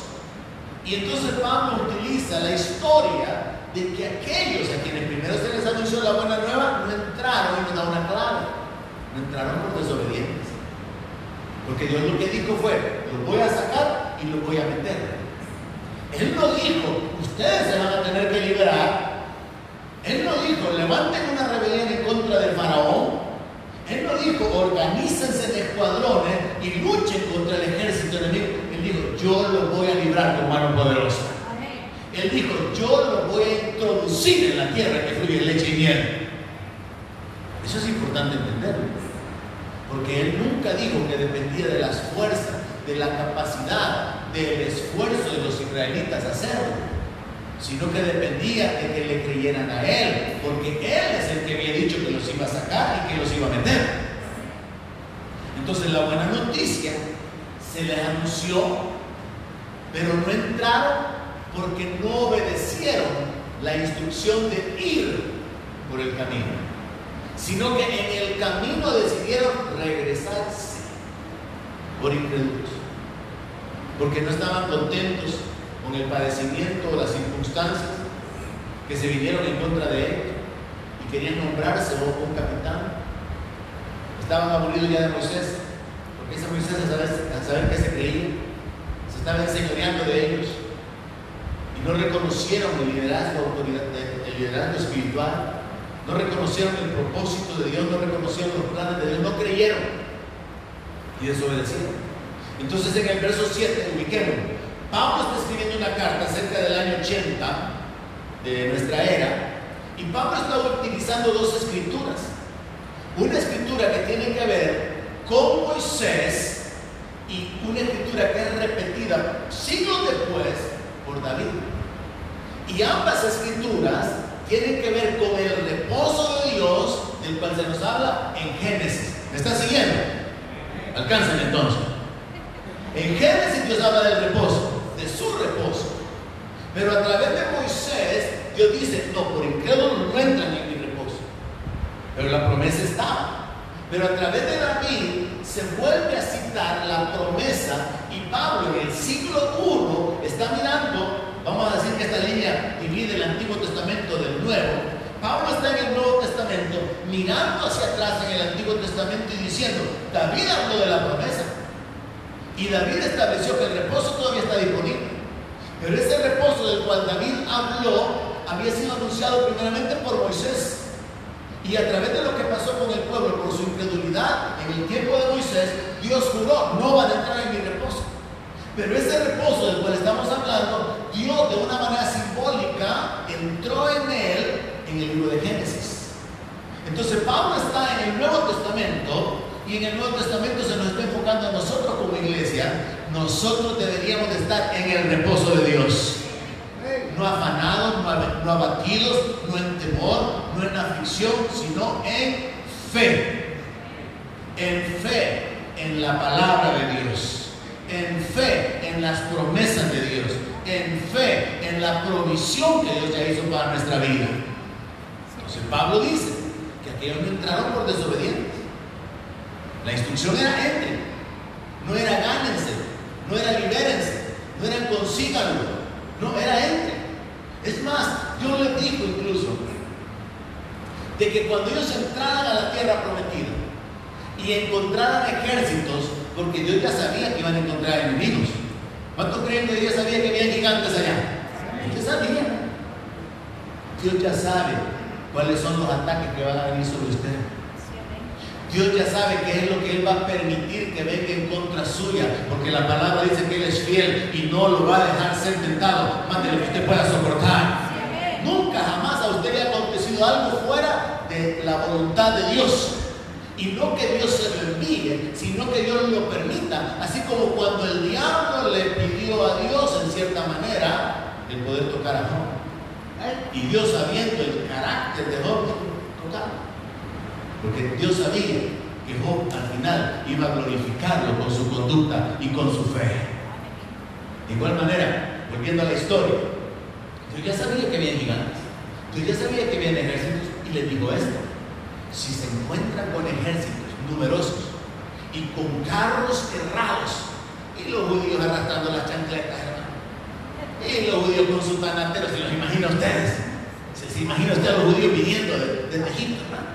Speaker 1: Y entonces Pablo utiliza la historia de que aquellos a quienes primero se les anunció la buena nueva no entraron, y nos da una clave: no entraron por desobedientes. Porque Dios lo que dijo fue: los voy a sacar y los voy a meter. Él no dijo: ustedes se van a tener que liberar. Él no dijo: levanten una rebelión en contra del faraón. Él no dijo: organícense en escuadrones y luchen contra el ejército enemigo. Él dijo: yo los voy a librar con mano poderosa. Él dijo: yo los voy a introducir en la tierra que fluye leche y miel. Eso es importante entenderlo, porque Él nunca dijo que dependía de las fuerzas, de la capacidad, del esfuerzo de los israelitas hacerlo, sino que dependía de que le creyeran a Él, porque Él es el que había dicho que los iba a sacar y que los iba a meter. Entonces la buena noticia se les anunció, pero no entraron porque no obedecieron la instrucción de ir por el camino, sino que en el camino decidieron regresarse por incrédulos, porque no estaban contentos con el padecimiento o las circunstancias que se vinieron en contra de ellos y querían nombrarse un capitán. Estaban aburridos ya de Moisés, porque ese Moisés, a saber qué se creía, se estaba enseñoreando de ellos y no reconocieron el liderazgo, el liderazgo espiritual, no reconocieron el propósito de Dios, no reconocieron los planes de Dios, no creyeron y desobedecieron. Entonces en el verso 7, ubiquémonos. Pablo está escribiendo una carta cerca del año 80 de nuestra era, y Pablo está utilizando dos escrituras. Una escritura que tiene que ver con Moisés y una escritura que es repetida siglos después por David. Y ambas escrituras tienen que ver con el reposo de Dios, del cual se nos habla en Génesis. ¿Me está siguiendo? Alcanzan entonces. En Génesis Dios habla del reposo, de su reposo. Pero a través de Moisés, Dios dice: no, por incrédulos no entran en mi reposo. Pero la promesa estaba. Pero a través de David se vuelve a citar la promesa, y Pablo en el siglo I está mirando. Vamos a decir que esta línea divide el Antiguo Testamento del Nuevo. Pablo está en el Nuevo Testamento mirando hacia atrás en el Antiguo Testamento y diciendo: David habló de la promesa. Y David estableció que el reposo todavía está disponible. Pero ese reposo del cual David habló había sido anunciado primeramente por Moisés. Y a través de lo que pasó con el pueblo por su incredulidad en el tiempo de Moisés, Dios juró: no van a entrar en mi reposo. Pero ese reposo del cual estamos hablando, Dios de una manera simbólica entró en él en el libro de Génesis. Entonces Pablo está en el Nuevo Testamento. Y en el Nuevo Testamento se nos está enfocando a nosotros como iglesia. Nosotros deberíamos de estar en el reposo de Dios. No afanados, no abatidos, no en temor, no en aflicción, sino en fe. En fe en la palabra de Dios. En fe en las promesas de Dios. En fe en la provisión que Dios ya hizo para nuestra vida. Entonces Pablo dice que aquellos no entraron por desobedientes. La instrucción era: entren, no era gánense, no era libérense, no era consíganlo, no era entren. Es más, Dios les dijo incluso de que cuando ellos entraran a la tierra prometida y encontraran ejércitos, porque Dios ya sabía que iban a encontrar enemigos. ¿Cuántos creen que Dios sabía que había gigantes allá? Dios sabía. Dios ya sabe cuáles son los ataques que van a venir sobre usted. Dios ya sabe qué es lo que Él va a permitir que venga en contra suya, porque la palabra dice que Él es fiel y no lo va a dejar ser tentado más de lo que usted pueda soportar. Nunca jamás a usted le ha acontecido algo fuera de la voluntad de Dios. Y no que Dios se lo envíe, sino que Dios lo permita. Así como cuando el diablo le pidió a Dios, en cierta manera, el poder tocar a Job. Y Dios, sabiendo el carácter de Job, tocarlo. Porque Dios sabía que Job al final iba a glorificarlo con su conducta y con su fe. De igual manera, volviendo a la historia, Dios ya sabía que había gigantes, Dios ya sabía que habían ejércitos, y les dijo esto: si se encuentran con ejércitos numerosos y con carros errados, y los judíos arrastrando las chancletas, hermano, y los judíos con sus tanateros, ¿se los imagina ustedes? ¿Se imagina usted a los judíos viniendo desde Egipto, hermano?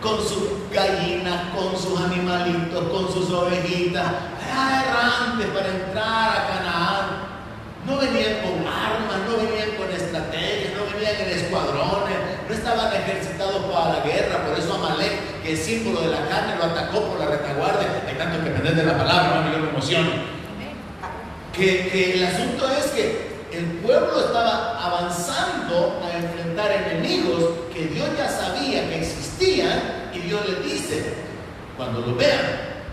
Speaker 1: Con sus gallinas, con sus animalitos, con sus ovejitas, errantes para entrar a Canaán. No venían con armas, no venían con estrategias, no venían en escuadrones, no estaban ejercitados para la guerra. Por eso Amalek, que es símbolo de la carne, lo atacó por la retaguardia. Hay tanto que aprender de la palabra, hermano, yo me emociono. Que el asunto es que el pueblo estaba avanzando a enfrentar enemigos que Dios ya sabía que existían, y Dios les dice, cuando lo vean,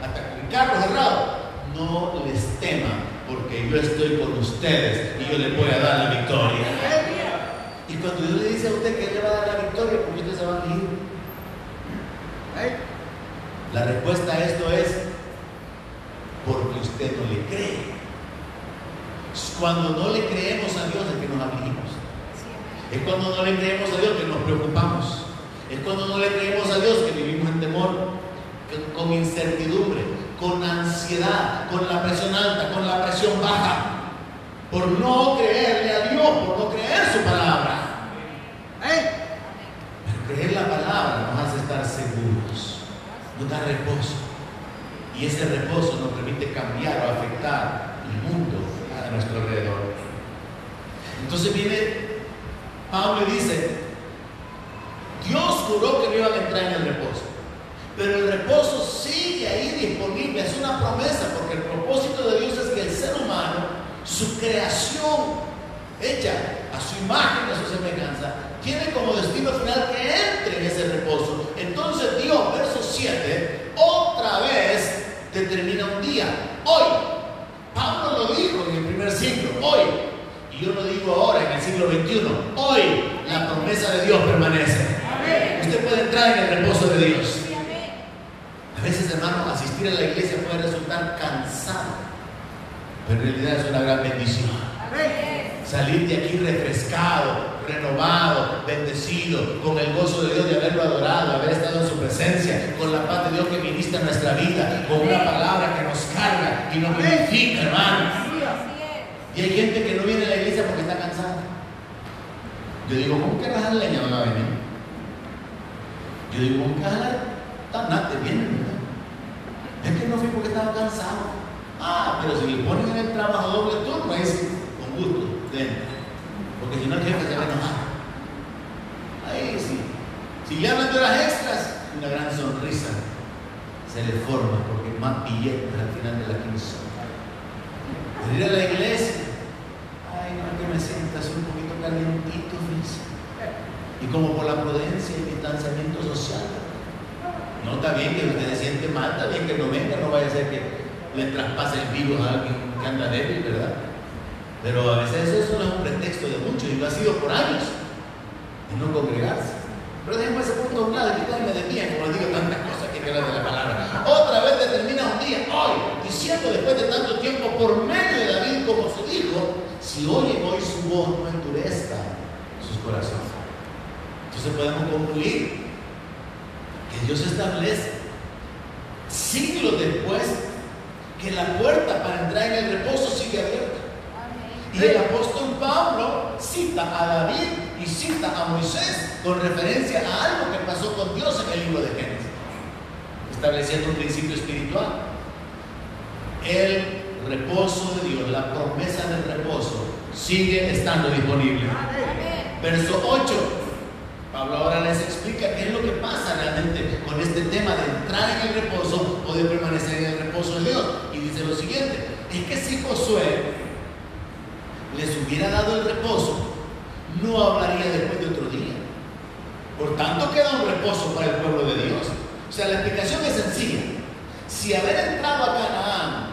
Speaker 1: hasta con carros errados, no les teman, porque yo estoy con ustedes y yo les voy a dar la victoria. Y cuando Dios le dice a usted que Él le va a dar la victoria, ¿por qué usted se va a ir? La respuesta a esto es porque usted no le cree. Cuando no le creemos a Dios es que nos afligimos. Es cuando no le creemos a Dios que nos preocupamos. Es cuando no le creemos a Dios que vivimos en temor, con incertidumbre, con ansiedad, con la presión alta, con la presión baja, por no creerle a Dios, por no creer su palabra. Pero creer la palabra nos hace estar seguros, nos da reposo, y ese reposo nos permite cambiar o afectar el mundo a nuestro alrededor. Entonces viene Pablo y dice: Dios juró que no iban a entrar en el reposo, pero el reposo sigue ahí disponible. Es una promesa, porque el propósito de Dios es que el ser humano, su creación hecha a su imagen y a su semejanza, tiene como destino final que entre en ese reposo. Entonces Dios, verso 7, otra vez determina un día. Hoy, Pablo lo dijo en el primer siglo, hoy, y yo lo digo ahora en el siglo XXI, hoy la promesa de Dios permanece. Amén. Usted puede entrar en el reposo de Dios. Sí, a veces, hermano, asistir a la iglesia puede resultar cansado, pero en realidad es una gran bendición. Amén. Salir de aquí refrescado, renovado, bendecido, con el gozo de Dios de haberlo adorado, haber estado en su presencia, con la paz de Dios que ministra nuestra vida, con una palabra que nos carga y nos vivifica, hermanos. Y hay gente que no viene a la iglesia porque está cansada. Yo digo, ¿cómo que rajar leña van a venir? Yo digo, ¿cómo que rajar tanate vienen, verdad? Es que no fui porque estaba cansado. Ah, pero si le ponen en el trabajo doble turno, ahí sí, con gusto, dentro. Porque si no el jefe se va a enojar. Ahí sí. Si le hablan de horas extras, una gran sonrisa se le forma, porque más billetes al final de la quincena. Pero ir a la iglesia, ay, no, que me sientas un poquito calientito, fíjese. Y como por la prudencia y distanciamiento social. No está bien que usted se siente mal, está bien que no venga, no vaya a ser que le traspase el virus a alguien que anda débil, ¿verdad? Pero a veces eso no es un pretexto de muchos, y lo ha sido por años, de no congregarse. Pero déjenme ese punto a un lado, quítenme de mí, como les digo tantas cosas que hablar de la palabra. Otra vez determina un día, hoy, diciendo después de tanto tiempo, por medio de David como su hijo, si oyen hoy su voz, no endurezca sus corazones. Entonces podemos concluir que Dios establece siglos después que la puerta para entrar en el reposo sigue abierta. Y el apóstol Pablo cita a David y cita a Moisés con referencia a algo que pasó con Dios en el libro de Génesis, estableciendo un principio espiritual. El reposo de Dios, la promesa del reposo, sigue estando disponible. Verso 8. Pablo ahora les explica qué es lo que pasa realmente con este tema de entrar en el reposo o de permanecer en el reposo de Dios. Y dice lo siguiente: es que si Josué les hubiera dado el reposo, no hablaría después de otro día. Por tanto, queda un reposo para el pueblo de Dios. O sea, la explicación es sencilla. Si haber entrado a Canaán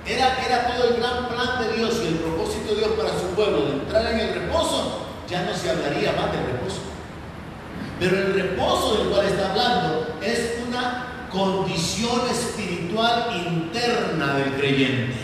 Speaker 1: era todo el gran plan de Dios y el propósito de Dios para su pueblo de entrar en el reposo, ya no se hablaría más del reposo. Pero el reposo del cual está hablando es una condición espiritual interna del creyente,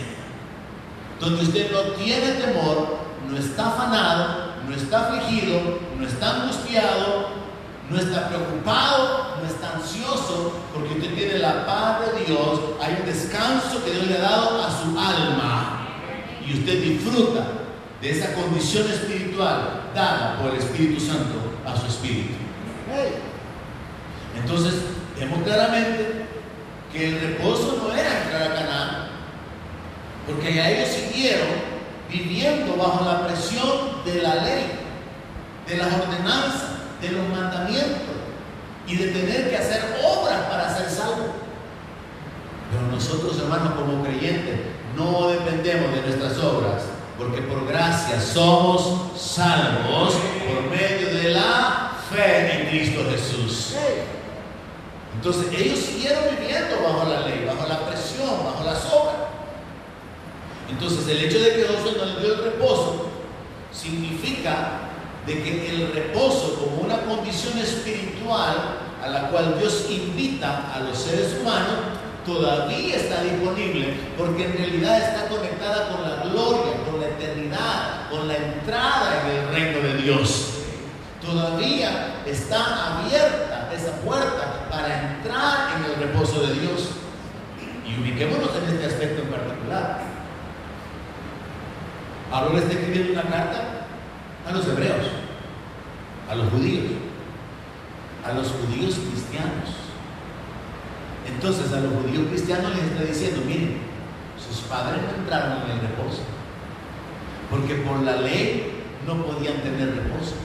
Speaker 1: donde usted no tiene temor, no está afanado, no está afligido, no está angustiado, no está preocupado, no está ansioso, porque usted tiene la paz de Dios. Hay un descanso que Dios le ha dado a su alma y usted disfruta de esa condición espiritual dada por el Espíritu Santo a su espíritu. Entonces vemos claramente que el reposo no era entrar a Canaán, porque ya ellos siguieron viviendo bajo la presión de la ley, de las ordenanzas, de los mandamientos y de tener que hacer obras para ser salvos. Pero nosotros, hermanos, como creyentes, no dependemos de nuestras obras, porque por gracia somos salvos por medio de la fe en Cristo Jesús. Entonces ellos siguieron viviendo bajo la ley, bajo la presión, bajo las obras. Entonces el hecho de que Josué no les dio el reposo significa de que el reposo, como una condición espiritual a la cual Dios invita a los seres humanos, todavía está disponible, porque en realidad está conectada con la gloria, con la eternidad, con la entrada en el reino de Dios. Todavía está abierta esa puerta para entrar en el reposo de Dios. Y ubiquémonos en este aspecto en particular. Pablo le está escribiendo una carta a los hebreos, a los judíos cristianos. Entonces a los judíos cristianos les está diciendo: miren, sus padres no entraron en el reposo, porque por la ley no podían tener reposo,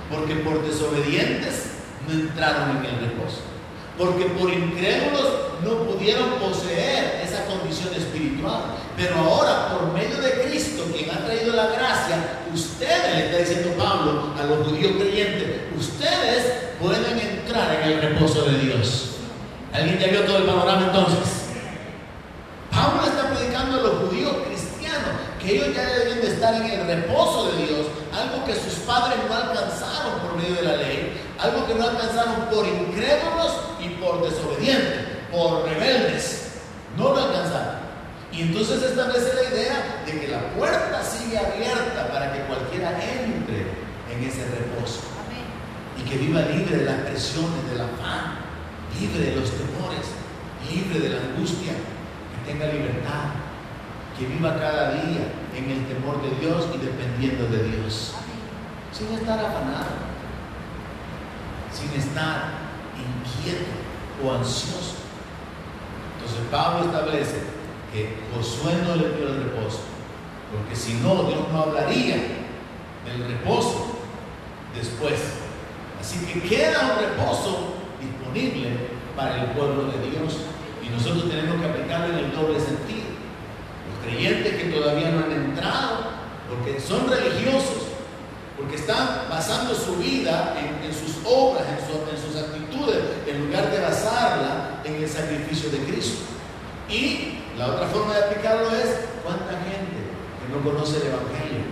Speaker 1: porque por desobedientes no entraron en el reposo, porque por incrédulos no pudieron poseer esa condición espiritual. Pero ahora, por medio de Cristo, quien ha traído la gracia, ustedes, le está diciendo Pablo a los judíos creyentes, ustedes pueden entrar en el reposo de Dios. ¿Alguien ya vio todo el panorama entonces? Pablo está predicando a los judíos cristianos que ellos ya deben de estar en el reposo de Dios, algo que sus padres no alcanzaron por medio de la ley, algo que no alcanzaron por incrédulos y por desobedientes, por rebeldes. No lo alcanzaron. Y entonces establece la idea de que la puerta sigue abierta para que cualquiera entre en ese reposo. Amén. Y que viva libre de las presiones, del afán, libre de los temores, libre de la angustia, que tenga libertad, que viva cada día en el temor de Dios y dependiendo de Dios. Amén. Sin estar afanado, sin estar inquieto o ansioso. Entonces Pablo establece que Josué no le dio el reposo, porque si no, Dios no hablaría del reposo después. Así que queda un reposo disponible para el pueblo de Dios, y nosotros tenemos que aplicarlo en el doble sentido. Los creyentes que todavía no han entrado, porque son religiosos, porque están basando su vida en sus obras, en sus actitudes, en lugar de basarla en el sacrificio de Cristo. Y la otra forma de aplicarlo es: ¿cuánta gente que no conoce el Evangelio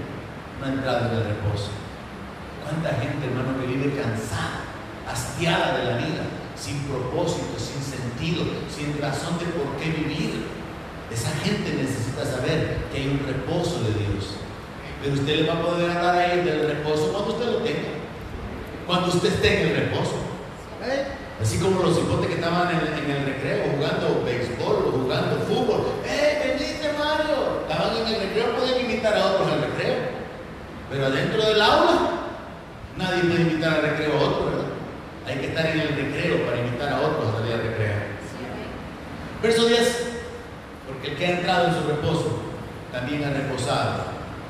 Speaker 1: no ha entrado en el reposo? ¿Cuánta gente, hermano, que vive cansada, hastiada de la vida, sin propósito, sin sentido, sin razón de por qué vivir? Esa gente necesita saber que hay un reposo de Dios. Pero usted le va a poder hablar a él del reposo cuando usted lo tenga, cuando usted esté en el reposo. Así como los hipotes que estaban en el recreo jugando béisbol o jugando fútbol. ¡Veniste, Mario! Estaban en el recreo, pueden invitar a otros al recreo. Pero adentro del aula, nadie puede invitar al recreo a otro, ¿verdad? Hay que estar en el recreo para invitar a otros a salir al recreo. Verso 10. Porque el que ha entrado en su reposo también ha reposado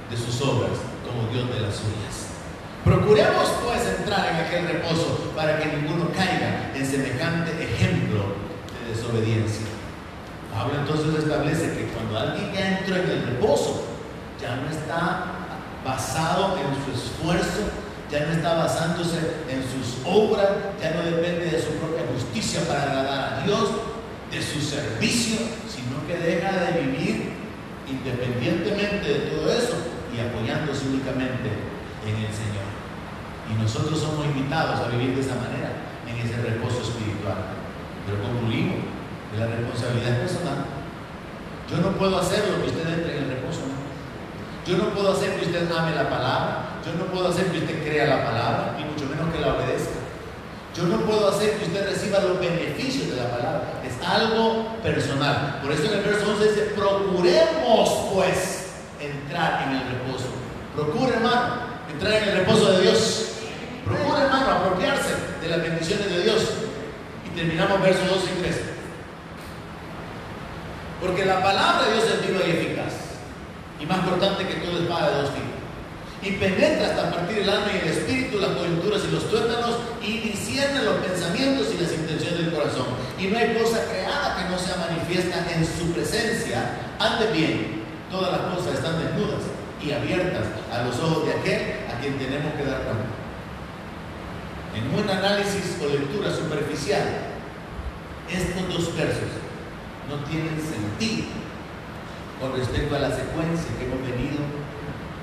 Speaker 1: de sus obras como Dios de las suyas. Procuremos pues entrar en aquel reposo para que ninguno caiga en semejante ejemplo de desobediencia. Pablo entonces establece que cuando alguien ya entró en el reposo, ya no está basado en su esfuerzo, ya no está basándose en sus obras, ya no depende de su propia justicia para agradar a Dios, de su servicio, sino que deja de vivir independientemente de todo eso y apoyándose únicamente en el Señor. Y nosotros somos invitados a vivir de esa manera, en ese reposo espiritual. Pero concluimos que la responsabilidad es personal. Yo no puedo hacer lo que usted entre en el reposo, ¿no? Yo no puedo hacer que usted ame la palabra, yo no puedo hacer que usted crea la palabra, y mucho menos que la obedezca. Yo no puedo hacer que usted reciba los beneficios de la palabra. Es algo personal. Por eso en el verso 11 dice: procuremos pues entrar en el reposo. Procure, hermano, entrar en el reposo de Dios. Procure, hermano, apropiarse de las bendiciones de Dios. Y terminamos versos 12 y 13. Porque la palabra de Dios es viva y eficaz, y más cortante que toda espada de dos filos, y penetra hasta partir el alma y el espíritu, las coyunturas y los tuétanos, y discierne los pensamientos y las intenciones del corazón. Y no hay cosa creada que no sea manifiesta en su presencia. Antes bien, todas las cosas están desnudas y abiertas a los ojos de aquel a quien tenemos que dar cuenta. En un análisis o lectura superficial, estos dos versos no tienen sentido con respecto a la secuencia que hemos venido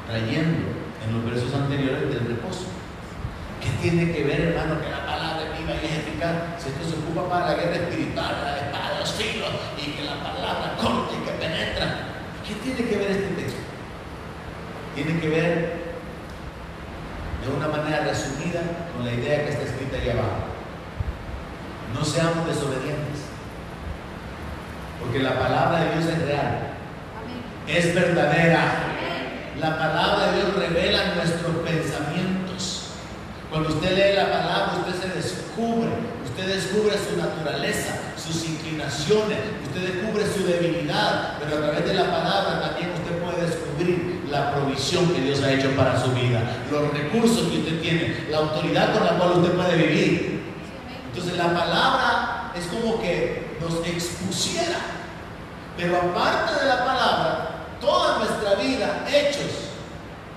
Speaker 1: trayendo en los versos anteriores del reposo. ¿Qué tiene que ver, hermano, que la palabra es viva y es eficaz? Si esto se ocupa para la guerra espiritual, la espada de los filos, y que la palabra corta y que penetra. ¿Qué tiene que ver este texto? Tiene que ver de una manera resumida con la idea que está escrita ahí abajo. No seamos desobedientes, porque la palabra de Dios es real, es verdadera. La palabra de Dios revela nuestros pensamientos. Cuando usted lee la palabra, usted descubre su naturaleza, sus inclinaciones, usted descubre su debilidad, pero a través de la palabra también usted puede descubrir la provisión que Dios ha hecho para su vida, los recursos que usted tiene, la autoridad con la cual usted puede vivir. Entonces la palabra es como que nos expusiera, pero aparte de la palabra, toda nuestra vida, hechos,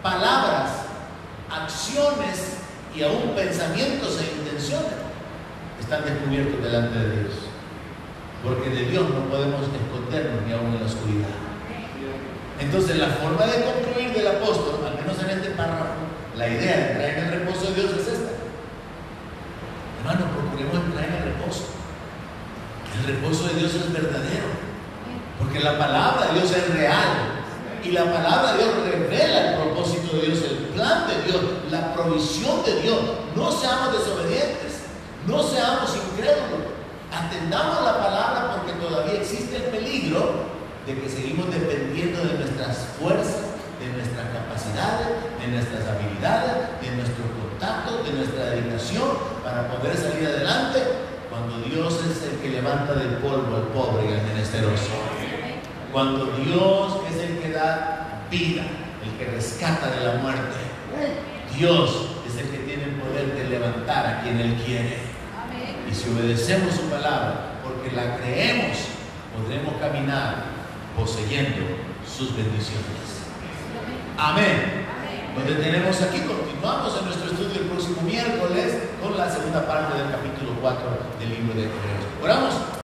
Speaker 1: palabras, acciones y aún pensamientos e intenciones están descubiertos delante de Dios, porque de Dios no podemos escondernos ni aún en la oscuridad. Entonces la forma de concluir del apóstol, al menos en este párrafo, la idea de entrar en el reposo de Dios es esta: hermano, procuremos entrar en el reposo. El reposo de Dios es verdadero, porque la palabra de Dios es real, y la palabra de Dios revela el propósito de Dios, el plan de Dios, la provisión de Dios. No seamos desobedientes, no seamos incrédulos, atendamos la palabra, porque todavía existe el peligro de que seguimos dependiendo de nuestras fuerzas, de nuestras capacidades, de nuestras habilidades, de nuestros contactos, de nuestra dedicación para poder salir adelante, cuando Dios es el que levanta del polvo al pobre y al menesteroso. Cuando Dios es el que da vida, el que rescata de la muerte. Dios es el que tiene el poder de levantar a quien Él quiere. Y si obedecemos su palabra, porque la creemos, podremos caminar poseyendo sus bendiciones. Amén. Nos detenemos aquí, continuamos en nuestro estudio el próximo miércoles con la segunda parte del capítulo 4 del libro de Hebreos. Oramos.